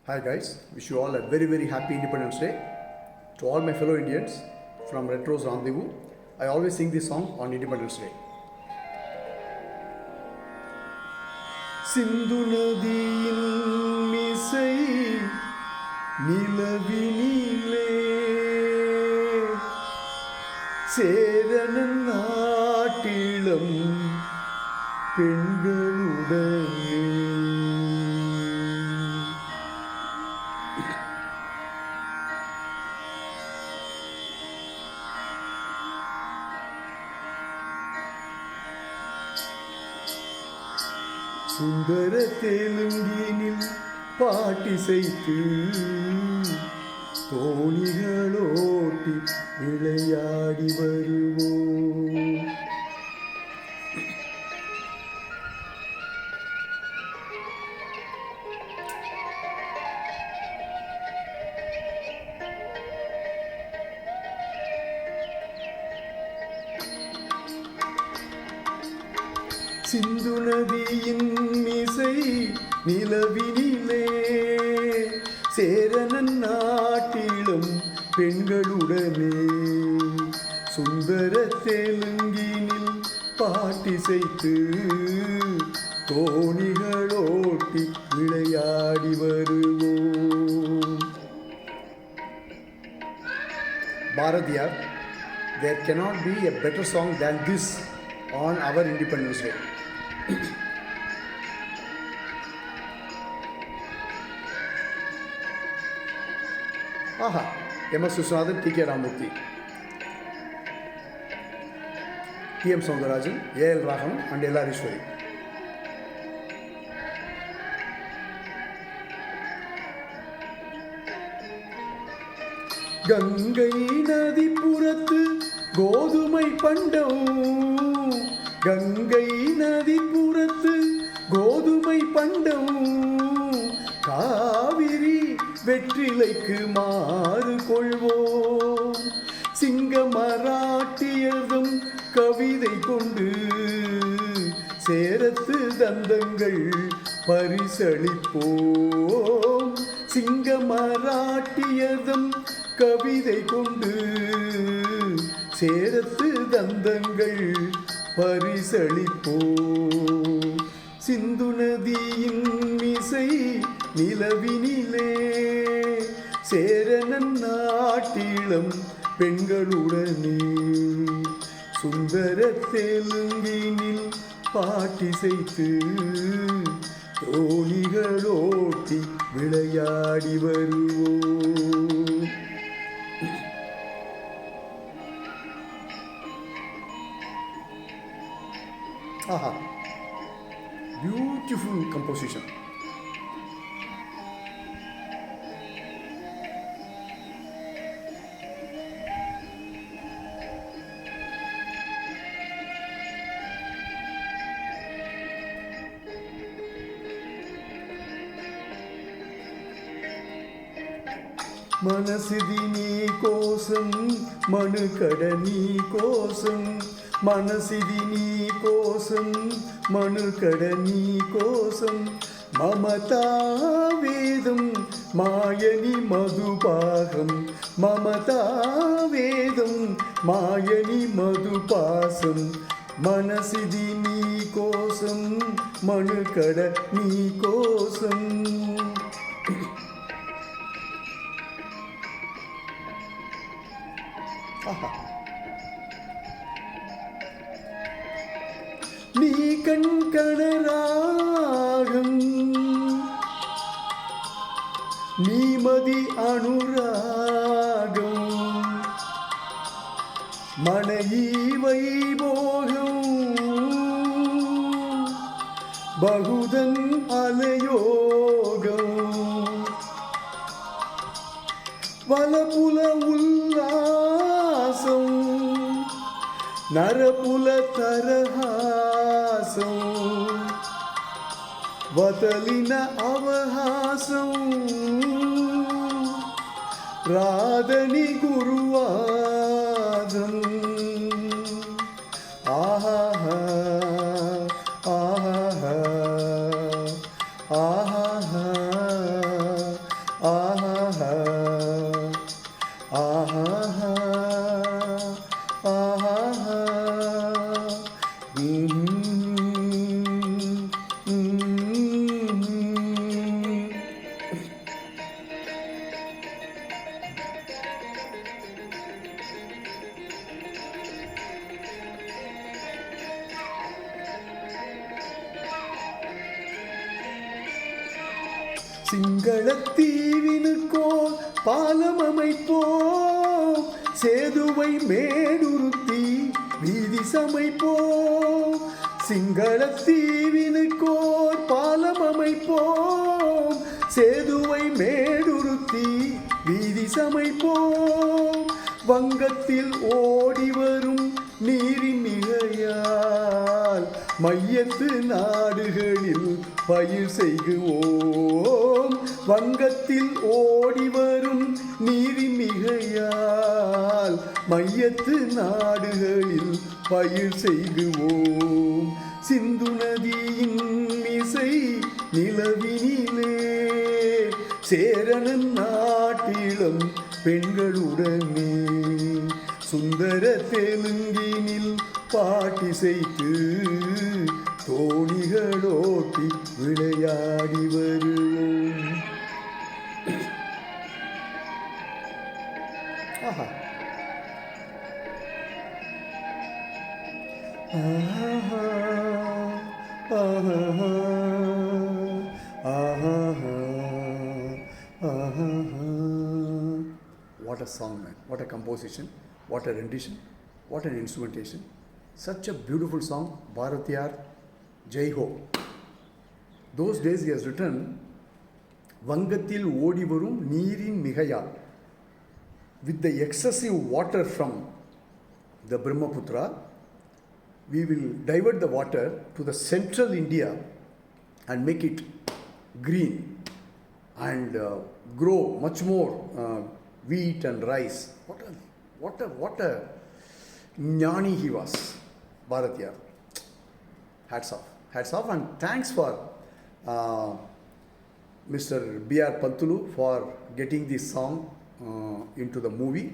Hi guys, wish you all a very happy Independence Day. To all my fellow Indians from Red Rose Rendezvous, I always sing this song on Independence Day. சிந்து நதியின் மிசை நிலவினிலே சேரனன் நாட்டிலம் பெண்களுடனே சுந்தர தெலுங்கினில் பாட்டிசைத்து தோணிகளோட்டி விளையாடி வருவோம். சிந்து நதியின் மிசை நிலவினிலே சேரனன் நாட்டிலும் பெண்களுடனே சுந்தர தெலுங்கினில் பாட்டிசைத்து தோணிகளோட்டி விளையாடி வருவோம். Bharathiyar, there cannot be a better song than this on our Independence Day. ஆஹா, M S. Viswanathan, T K. Ramamurthy, T M. Soundararajan, A L. Raghavan and L R. Eswari. Gangai நதி புறத்து கோதுமை பண்டம், கங்கை நதி புறத்து கோதுமை பண்டம், காவிரி வெற்றிலைக்கு மாறு கொள்வோம். சிங்க மராட்டியதும் கவிதை கொண்டு சேரத்து தந்தங்கள் பரிசளிப்போம். சிங்க மராட்டியதும் கவிதை கொண்டு சேரத்து தந்தங்கள் பரிசளிப்போம். சிந்து நதியின் மிசை நிலவினிலே சேரனன் நாட்டிலம் பெண்களுடனே சுந்தர தெலுங்கினில் பாட்டிசைத்து தோணிகளோட்டி விளையாடி வருவோம். ஆஹா, பியூட்டிஃபுல் கம்போசிஷன். మనసిది నీ కోసం మనుకడ నీ కోసం, మనసిది నీ కోసం మనుకడ నీ కోసం, మమతా వేదం మాయని మధుపాహం, మమతా వేదం మాయని మధుపాసం, మనసిది నీ కోసం మనుకడ నీ కోసం. నీ కంకణరాగం నీమది అనురాగం, మన ఈ వైభోగం బహుదన్ అలయోగం, వలపుల ఉల్లాసం నరపుల తరహాసం, వదలిన అవహాసం రాధని గురువాదం. ఆహా ఆహా ఆహా சிங்களத்தீவினுக்கோர் பாலம் அமைப்போம், சேதுவை மேடுருத்தி வீதி சமைப்போம். சிங்களத்தீவினுக்கோர் பாலம் அமைப்போம், சேதுவை மேடுருத்தி வீதி சமைப்போம். வங்கத்தில் ஓடி வரும் நீரின் மிகையால் மையத்து நாடுகளில் பயிர் செய்குவோம். வங்கத்தில் ஓடி வரும் நீரின் மிகையால் மையத்து நாடுகளில் பயிர் செய்குவோம். சிந்து நதியின் இசை நிலவினிலே சேரணன் நாட்டிலும் பெண்களுடனே சுந்தர தெலுங்கினில் பாட்டிசைத்து தோணிகளோட்டி விளையாடி வருவோம். ஆஹா ஆஹா ஆஹா ஆஹா ஆஹா. What a song, man. What a composition. What a rendition. What an instrumentation. Such a beautiful song. Bharatiyar Jai Ho. Those days he has written Vangathil Odi Varum Neerin Migayal. With the excessive water from the Brahmaputra, we will divert the water to the central India and make it green and grow much more wheat and rice. What a jnani he was, Bharatiyar. Hats off, and thanks for Mr. B.R. Pantulu for getting this song into the movie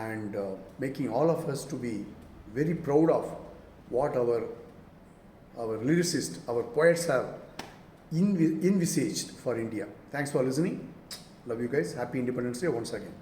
and making all of us to be very proud of what our lyricists, our poets have envisaged for India. Thanks for listening. Love you guys. Happy Independence Day once again.